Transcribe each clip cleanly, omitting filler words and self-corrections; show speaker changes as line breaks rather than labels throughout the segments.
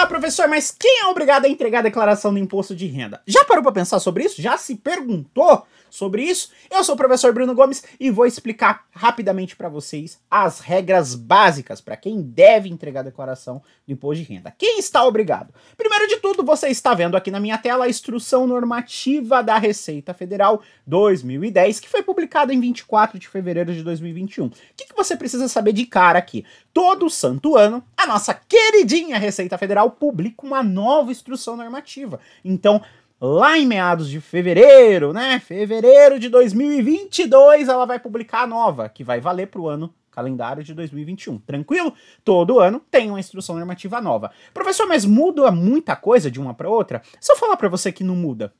Ah, professor, mas quem é obrigado a entregar a declaração do imposto de renda? Já parou para pensar sobre isso? Já se perguntou sobre isso? Eu sou o professor Bruno Gomes e vou explicar rapidamente para vocês as regras básicas para quem deve entregar a declaração do imposto de renda. Quem está obrigado? Primeiro de tudo, você está vendo aqui na minha tela a Instrução Normativa da Receita Federal 2010, que foi publicada em 24 de fevereiro de 2021. O que você precisa saber de cara aqui? Todo santo ano, a nossa queridinha Receita Federal publica uma nova instrução normativa. Então, lá em meados de fevereiro, né? Fevereiro de 2022, ela vai publicar a nova, que vai valer para o ano calendário de 2021. Tranquilo? Todo ano tem uma instrução normativa nova. Professor, mas muda muita coisa de uma para outra? Se eu falar para você que não muda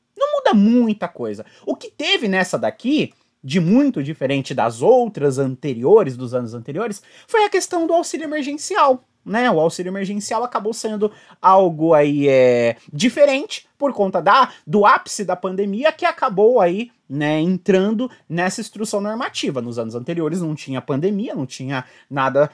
muita coisa. O que teve nessa daqui, de muito diferente das outras anteriores, dos anos anteriores, foi a questão do auxílio emergencial, né? O auxílio emergencial acabou sendo algo aí diferente por conta do ápice da pandemia, que acabou aí, né, entrando nessa instrução normativa. Nos anos anteriores não tinha pandemia, não tinha nada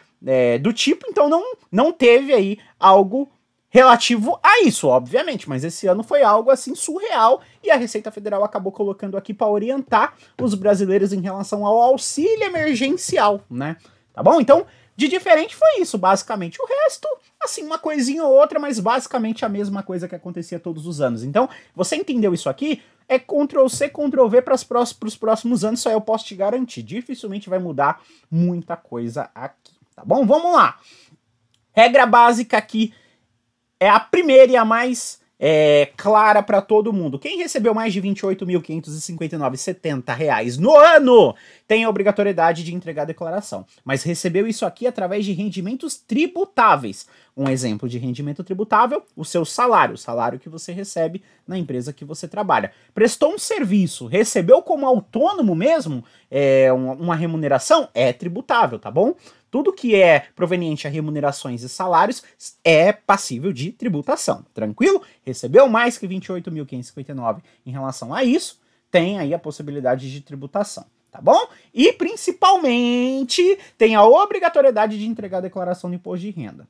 do tipo, então não teve aí algo relativo a isso, obviamente, mas esse ano foi algo assim surreal e a Receita Federal acabou colocando aqui para orientar os brasileiros em relação ao auxílio emergencial, né? Tá bom? Então, de diferente foi isso, basicamente. O resto, assim, uma coisinha ou outra, mas basicamente a mesma coisa que acontecia todos os anos. Então, você entendeu isso aqui? É Ctrl+C, Ctrl+V para os próximos anos, isso aí eu posso te garantir. Dificilmente vai mudar muita coisa aqui, tá bom? Vamos lá. Regra básica aqui é a primeira e a mais clara para todo mundo. Quem recebeu mais de R$ 28.559,70 no ano tem a obrigatoriedade de entregar a declaração. Mas recebeu isso aqui através de rendimentos tributáveis. Um exemplo de rendimento tributável, o seu salário, o salário que você recebe na empresa que você trabalha. Prestou um serviço, recebeu como autônomo mesmo uma remuneração, é tributável, tá bom? Tudo que é proveniente a remunerações e salários é passível de tributação, tranquilo? Recebeu mais que 28.559 em relação a isso, tem aí a possibilidade de tributação, tá bom? E principalmente tem a obrigatoriedade de entregar a declaração do imposto de renda.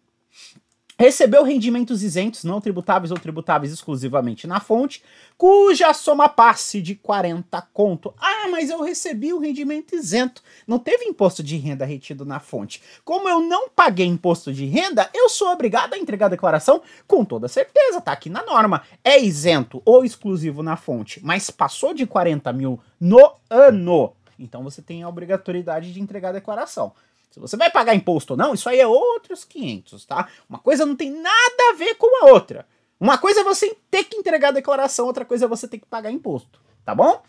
Recebeu rendimentos isentos, não tributáveis ou tributáveis exclusivamente na fonte, cuja soma passe de 40 conto. Ah, mas eu recebi o rendimento isento. Não teve imposto de renda retido na fonte. Como eu não paguei imposto de renda, eu sou obrigado a entregar a declaração com toda certeza, tá aqui na norma. É isento ou exclusivo na fonte, mas passou de 40 mil no ano. Então você tem a obrigatoriedade de entregar a declaração. Se você vai pagar imposto ou não, isso aí é outros 500, tá? Uma coisa não tem nada a ver com a outra. Uma coisa é você ter que entregar a declaração, outra coisa é você ter que pagar imposto, tá bom?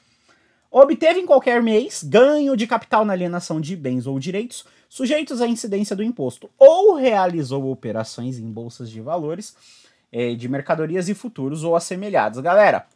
Obteve em qualquer mês ganho de capital na alienação de bens ou direitos sujeitos à incidência do imposto ou realizou operações em bolsas de valores de mercadorias e futuros ou assemelhados. Galera,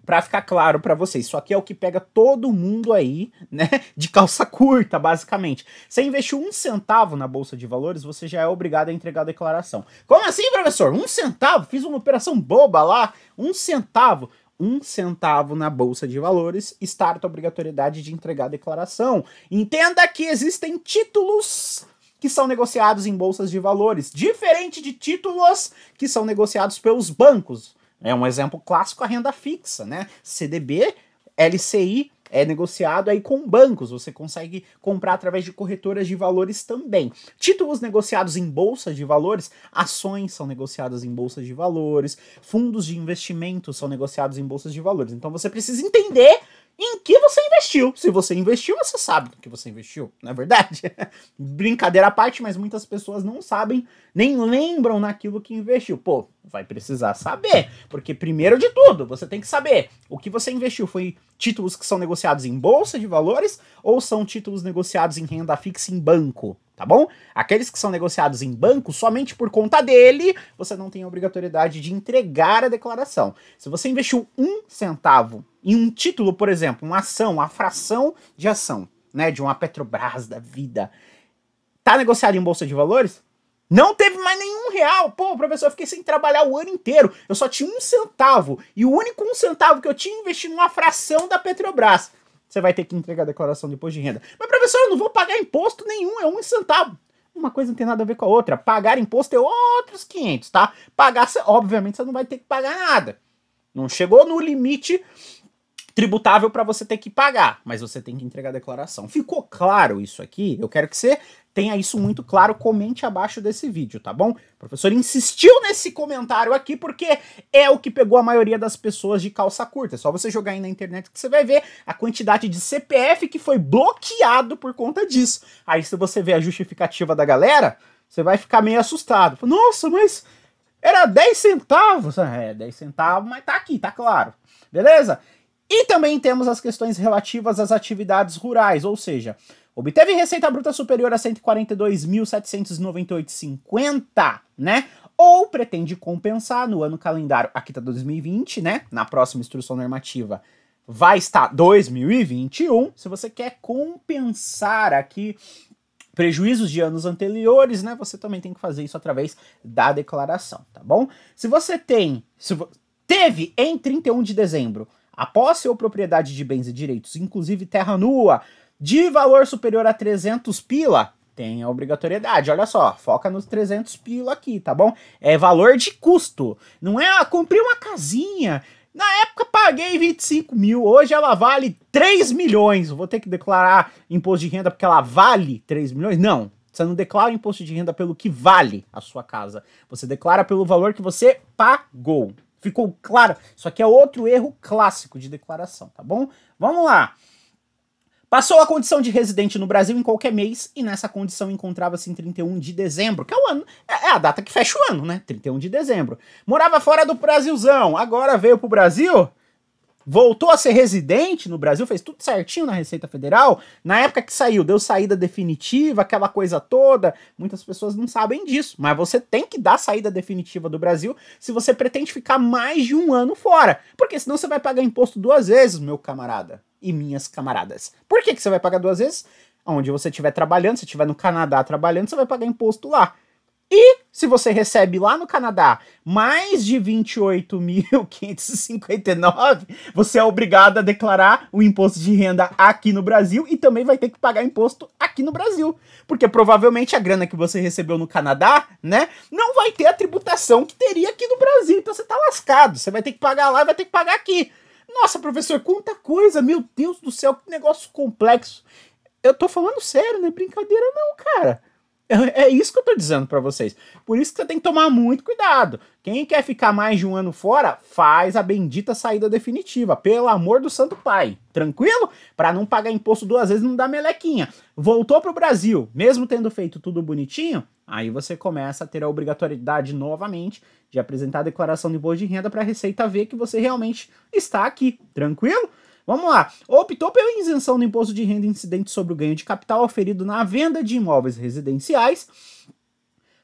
pra ficar claro pra vocês, isso aqui é o que pega todo mundo aí, né, de calça curta, basicamente. Você investiu 1 centavo na bolsa de valores, você já é obrigado a entregar a declaração. Como assim, professor? 1 centavo? Fiz uma operação boba lá, 1 centavo. 1 centavo na bolsa de valores, starta a obrigatoriedade de entregar a declaração. Entenda que existem títulos que são negociados em bolsas de valores, diferente de títulos que são negociados pelos bancos. É um exemplo clássico a renda fixa, né? CDB, LCI é negociado aí com bancos, você consegue comprar através de corretoras de valores também. Títulos negociados em bolsa de valores, ações são negociadas em bolsas de valores, fundos de investimento são negociados em bolsas de valores. Então você precisa entender em que você investiu. Se você investiu, você sabe do que você investiu, não é verdade? Brincadeira à parte, mas muitas pessoas não sabem, nem lembram naquilo que investiu. Pô, vai precisar saber, porque primeiro de tudo, você tem que saber o que você investiu. Foi títulos que são negociados em bolsa de valores ou são títulos negociados em renda fixa em banco, tá bom? Aqueles que são negociados em banco, somente por conta dele, você não tem a obrigatoriedade de entregar a declaração. Se você investiu 1 centavo em um título, por exemplo, uma ação, uma fração de ação, né, de uma Petrobras da vida, tá negociado em bolsa de valores? Não teve mais nenhum real. Pô, professor, eu fiquei sem trabalhar o ano inteiro. Eu só tinha 1 centavo. E o único 1 centavo que eu tinha investido numa fração da Petrobras. Você vai ter que entregar a declaração de imposto de renda. Mas, professor, eu não vou pagar imposto nenhum, é 1 centavo. Uma coisa não tem nada a ver com a outra. Pagar imposto é outros 500, tá? Pagar, obviamente, você não vai ter que pagar nada. Não chegou no limite tributável para você ter que pagar, mas você tem que entregar a declaração. Ficou claro isso aqui? Eu quero que você tenha isso muito claro, comente abaixo desse vídeo, tá bom? O professor insistiu nesse comentário aqui porque é o que pegou a maioria das pessoas de calça curta. É só você jogar aí na internet que você vai ver a quantidade de CPF que foi bloqueado por conta disso. Aí se você ver a justificativa da galera, você vai ficar meio assustado. Nossa, mas era 10 centavos. É, 10 centavos, mas tá aqui, tá claro. Beleza? E também temos as questões relativas às atividades rurais, ou seja, obteve receita bruta superior a 142.798,50, né? Ou pretende compensar no ano calendário, aqui tá 2020, né? Na próxima instrução normativa vai estar 2021. Se você quer compensar aqui prejuízos de anos anteriores, né? Você também tem que fazer isso através da declaração, tá bom? Se você teve em 31 de dezembro a posse ou propriedade de bens e direitos, inclusive terra nua, de valor superior a 300 pila, tem a obrigatoriedade. Olha só, foca nos 300 pila aqui, tá bom? É valor de custo. Não é, comprei uma casinha, na época paguei 25 mil, hoje ela vale 3 milhões. Vou ter que declarar imposto de renda porque ela vale 3 milhões? Não. Você não declara imposto de renda pelo que vale a sua casa. Você declara pelo valor que você pagou. Ficou claro? Isso aqui é outro erro clássico de declaração, tá bom? Vamos lá. Passou a condição de residente no Brasil em qualquer mês e nessa condição encontrava-se em 31 de dezembro, que é o ano, é a data que fecha o ano, né? 31 de dezembro. Morava fora do Brasilzão, agora veio pro Brasil, voltou a ser residente no Brasil, fez tudo certinho na Receita Federal. Na época que saiu, deu saída definitiva, aquela coisa toda. Muitas pessoas não sabem disso, mas você tem que dar saída definitiva do Brasil se você pretende ficar mais de um ano fora. Porque senão você vai pagar imposto 2 vezes, meu camarada e minhas camaradas. Por que você vai pagar 2 vezes? Onde você estiver trabalhando, se estiver no Canadá trabalhando, você vai pagar imposto lá. E se você recebe lá no Canadá mais de 28.559, você é obrigado a declarar o imposto de renda aqui no Brasil e também vai ter que pagar imposto aqui no Brasil. Porque provavelmente a grana que você recebeu no Canadá, né, não vai ter a tributação que teria aqui no Brasil. Então você tá lascado, você vai ter que pagar lá e vai ter que pagar aqui. Nossa, professor, quanta coisa, meu Deus do céu, que negócio complexo. Eu tô falando sério, não é brincadeira não, cara. É isso que eu tô dizendo pra vocês. Por isso que você tem que tomar muito cuidado. Quem quer ficar mais de um ano fora, faz a bendita saída definitiva. Pelo amor do santo pai. Tranquilo? Pra não pagar imposto 2 vezes, não dá melequinha. Voltou pro Brasil, mesmo tendo feito tudo bonitinho, aí você começa a ter a obrigatoriedade novamente de apresentar a declaração de imposto de renda pra Receita ver que você realmente está aqui. Tranquilo? Vamos lá. Optou pela isenção do imposto de renda incidente sobre o ganho de capital oferido na venda de imóveis residenciais,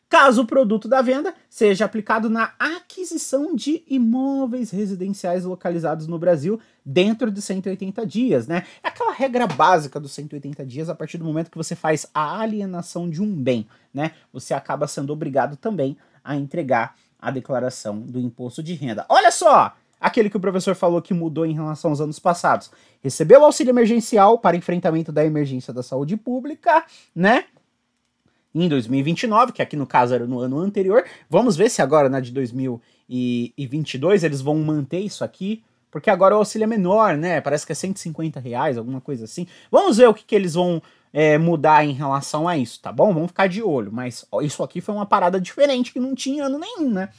caso o produto da venda seja aplicado na aquisição de imóveis residenciais localizados no Brasil dentro de 180 dias, né? É aquela regra básica dos 180 dias a partir do momento que você faz a alienação de um bem, né? Você acaba sendo obrigado também a entregar a declaração do imposto de renda. Olha só! Aquele que o professor falou que mudou em relação aos anos passados. Recebeu o auxílio emergencial para enfrentamento da emergência da saúde pública, né? Em 2029, que aqui no caso era no ano anterior. Vamos ver se agora na de 2022 eles vão manter isso aqui. Porque agora o auxílio é menor, né? Parece que é R$150, alguma coisa assim. Vamos ver o que eles vão mudar em relação a isso, tá bom? Vamos ficar de olho. Mas ó, isso aqui foi uma parada diferente que não tinha ano nenhum, né?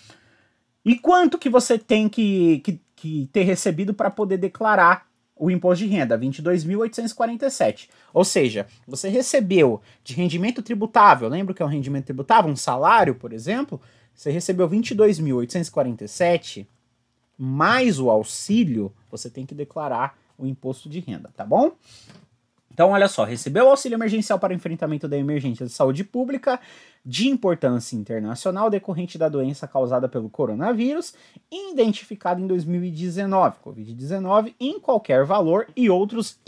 E quanto que você tem que ter recebido para poder declarar o imposto de renda? 22.847. Ou seja, você recebeu de rendimento tributável, lembra o que é um rendimento tributável? Um salário, por exemplo, você recebeu 22.847 mais o auxílio, você tem que declarar o imposto de renda, tá bom? Então, olha só, recebeu o auxílio emergencial para enfrentamento da emergência de saúde pública de importância internacional decorrente da doença causada pelo coronavírus, identificada em 2019, Covid-19, em qualquer valor e outros.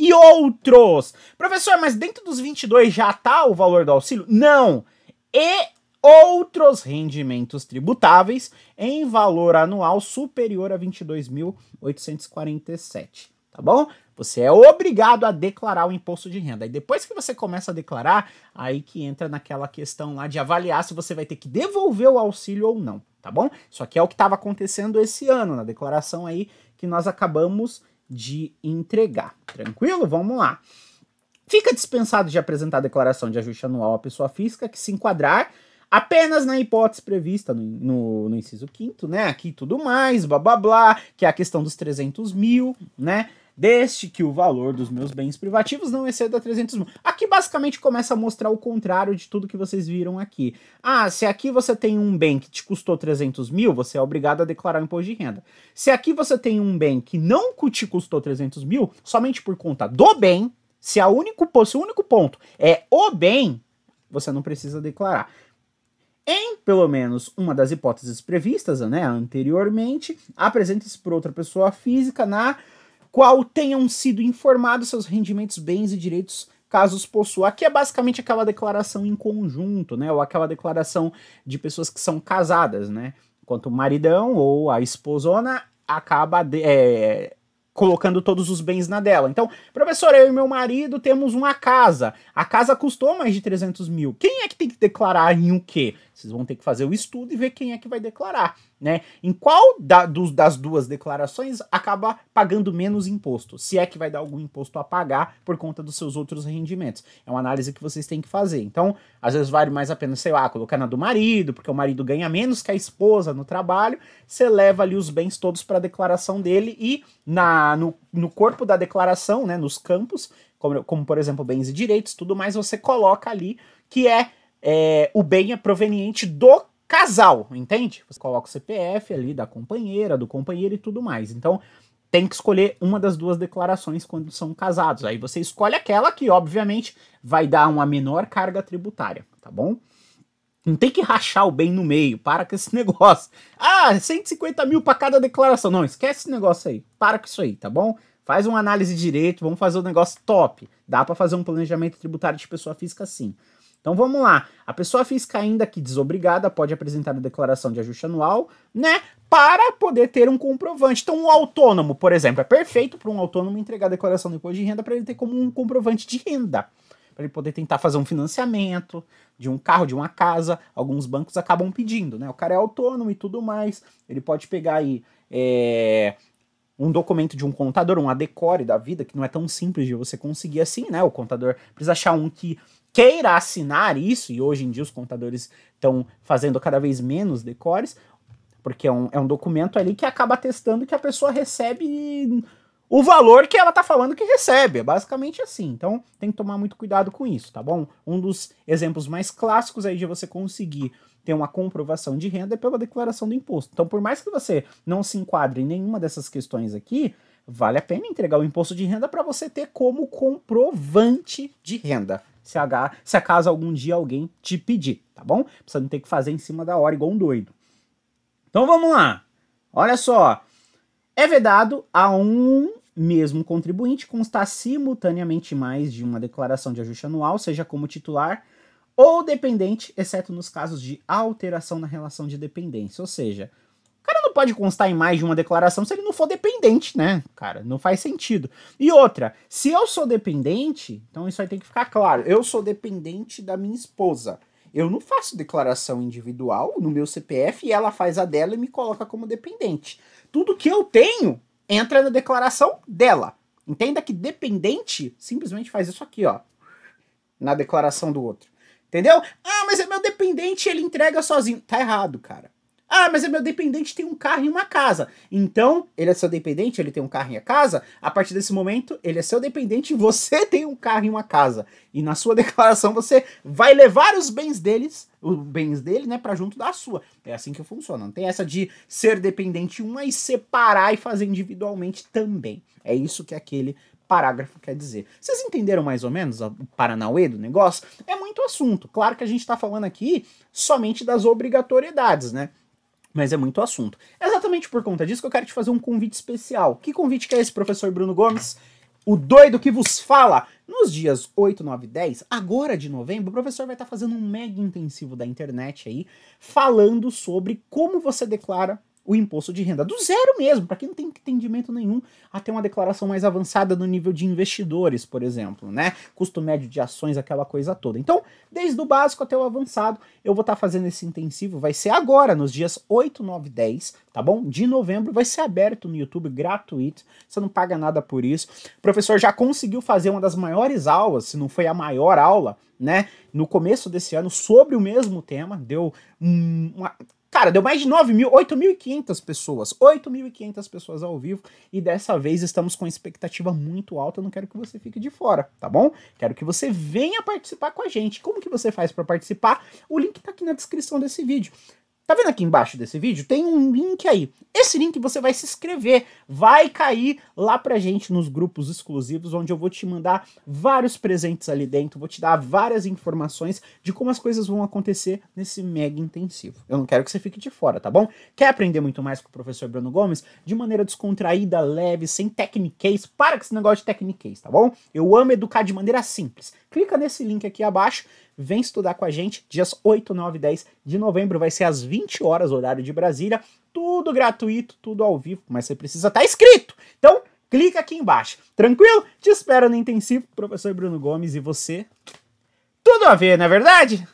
Professor, mas dentro dos 22 já tá o valor do auxílio? Não! E outros rendimentos tributáveis em valor anual superior a 22.847. Tá bom? Você é obrigado a declarar o imposto de renda. E depois que você começa a declarar, aí que entra naquela questão lá de avaliar se você vai ter que devolver o auxílio ou não, tá bom? Isso aqui é o que estava acontecendo esse ano, na declaração aí que nós acabamos de entregar. Tranquilo? Vamos lá. Fica dispensado de apresentar a declaração de ajuste anual à pessoa física que se enquadrar apenas na hipótese prevista no inciso 5º, né? Aqui tudo mais, blá blá blá, que é a questão dos 300 mil, né? Desde que o valor dos meus bens privativos não exceda 300 mil. Aqui basicamente começa a mostrar o contrário de tudo que vocês viram aqui. Ah, se aqui você tem um bem que te custou 300 mil, você é obrigado a declarar o imposto de renda. Se aqui você tem um bem que não te custou 300 mil, somente por conta do bem, se o único ponto é o bem, você não precisa declarar. Em, pelo menos, uma das hipóteses previstas, né, anteriormente, apresenta-se por outra pessoa física na qual tenham sido informados seus rendimentos, bens e direitos, caso os possua. Aqui é basicamente aquela declaração em conjunto, né, ou aquela declaração de pessoas que são casadas, né, enquanto o maridão ou a esposona acaba colocando todos os bens na dela. Então, professor, eu e meu marido temos uma casa. A casa custou mais de 300 mil. Quem é que tem que declarar em o quê? Vocês vão ter que fazer o estudo e ver quem é que vai declarar, né? Em qual das duas declarações acaba pagando menos imposto? Se é que vai dar algum imposto a pagar por conta dos seus outros rendimentos. É uma análise que vocês têm que fazer. Então, às vezes vale mais a pena, sei lá, colocar na do marido, porque o marido ganha menos que a esposa no trabalho, você leva ali os bens todos para a declaração dele e no corpo da declaração, né, nos campos, como por exemplo bens e direitos, tudo mais, você coloca ali que o bem é proveniente do casal, entende? Você coloca o CPF ali da companheira, do companheiro e tudo mais. Então, tem que escolher uma das duas declarações quando são casados. Aí você escolhe aquela que, obviamente, vai dar uma menor carga tributária, tá bom? Não tem que rachar o bem no meio, para com esse negócio. Ah, 150 mil para cada declaração. Não, esquece esse negócio aí, para com isso aí, tá bom? Faz uma análise de direito, vamos fazer um negócio top. Dá para fazer um planejamento tributário de pessoa física sim. Então vamos lá, a pessoa física ainda que desobrigada pode apresentar a declaração de ajuste anual, né, para poder ter um comprovante. Então um autônomo, por exemplo, é perfeito para um autônomo entregar a declaração do imposto de renda para ele ter como um comprovante de renda, para ele poder tentar fazer um financiamento de um carro, de uma casa. Alguns bancos acabam pedindo, né, o cara é autônomo e tudo mais, ele pode pegar aí um documento de um contador, um ADECORE da vida, que não é tão simples de você conseguir assim, né, o contador precisa achar um que queira assinar isso, e hoje em dia os contadores estão fazendo cada vez menos decores, porque é um documento ali que acaba atestando que a pessoa recebe o valor que ela tá falando que recebe, é basicamente assim. Então tem que tomar muito cuidado com isso, tá bom? Um dos exemplos mais clássicos aí de você conseguir ter uma comprovação de renda é pela declaração do imposto. Então por mais que você não se enquadre em nenhuma dessas questões aqui, vale a pena entregar o imposto de renda para você ter como comprovante de renda. Se acaso algum dia alguém te pedir, tá bom? Você não tem que fazer em cima da hora igual um doido. Então vamos lá. Olha só. É vedado a um mesmo contribuinte constar simultaneamente mais de uma declaração de ajuste anual, seja como titular ou dependente, exceto nos casos de alteração na relação de dependência. Ou seja, o cara não pode constar em mais de uma declaração se ele não for dependente, né? Cara, não faz sentido. E outra, se eu sou dependente, então isso aí tem que ficar claro. Eu sou dependente da minha esposa. Eu não faço declaração individual no meu CPF e ela faz a dela e me coloca como dependente. Tudo que eu tenho entra na declaração dela. Entenda que dependente simplesmente faz isso aqui, ó, na declaração do outro. Entendeu? Ah, mas é meu dependente, ele entrega sozinho. Tá errado, cara. Ah, mas é meu dependente, tem um carro e uma casa. Então, ele é seu dependente, ele tem um carro e a casa. A partir desse momento, ele é seu dependente e você tem um carro e uma casa. E na sua declaração, você vai levar os bens dele, né, pra junto da sua. É assim que funciona. Não tem essa de ser dependente uma e separar e fazer individualmente também. É isso que aquele parágrafo quer dizer. Vocês entenderam mais ou menos o paranauê do negócio? É muito assunto. Claro que a gente tá falando aqui somente das obrigatoriedades, né? Mas é muito assunto. É exatamente por conta disso que eu quero te fazer um convite especial. Que convite que é esse, professor Bruno Gomes? O doido que vos fala! Nos dias 8, 9 e 10, agora de novembro, o professor vai estar fazendo um mega intensivo da internet aí, falando sobre como você declara o imposto de renda do zero mesmo, para quem não tem entendimento nenhum, até uma declaração mais avançada no nível de investidores, por exemplo, né? Custo médio de ações, aquela coisa toda. Então, desde o básico até o avançado, eu vou estar fazendo esse intensivo, vai ser agora, nos dias 8, 9, 10, tá bom? De novembro, vai ser aberto no YouTube, gratuito, você não paga nada por isso. O professor já conseguiu fazer uma das maiores aulas, se não foi a maior aula, né? No começo desse ano, sobre o mesmo tema, deu Cara, deu mais de 8.500 pessoas. 8.500 pessoas ao vivo. E dessa vez estamos com expectativa muito alta. Eu não quero que você fique de fora, tá bom? Quero que você venha participar com a gente. Como que você faz para participar? O link tá aqui na descrição desse vídeo. Tá vendo aqui embaixo desse vídeo? Tem um link aí. Esse link você vai se inscrever, vai cair lá pra gente nos grupos exclusivos, onde eu vou te mandar vários presentes ali dentro, vou te dar várias informações de como as coisas vão acontecer nesse mega intensivo. Eu não quero que você fique de fora, tá bom? Quer aprender muito mais com o professor Bruno Gomes? De maneira descontraída, leve, sem techniquez, para com esse negócio de techniquez, tá bom? Eu amo educar de maneira simples. Clica nesse link aqui abaixo, vem estudar com a gente, dias 8, 9 e 10 de novembro, vai ser às 20 horas, horário de Brasília, tudo gratuito, tudo ao vivo, mas você precisa estar inscrito. Então, clica aqui embaixo, tranquilo? Te espero no intensivo, professor Bruno Gomes, e você, tudo a ver, não é verdade?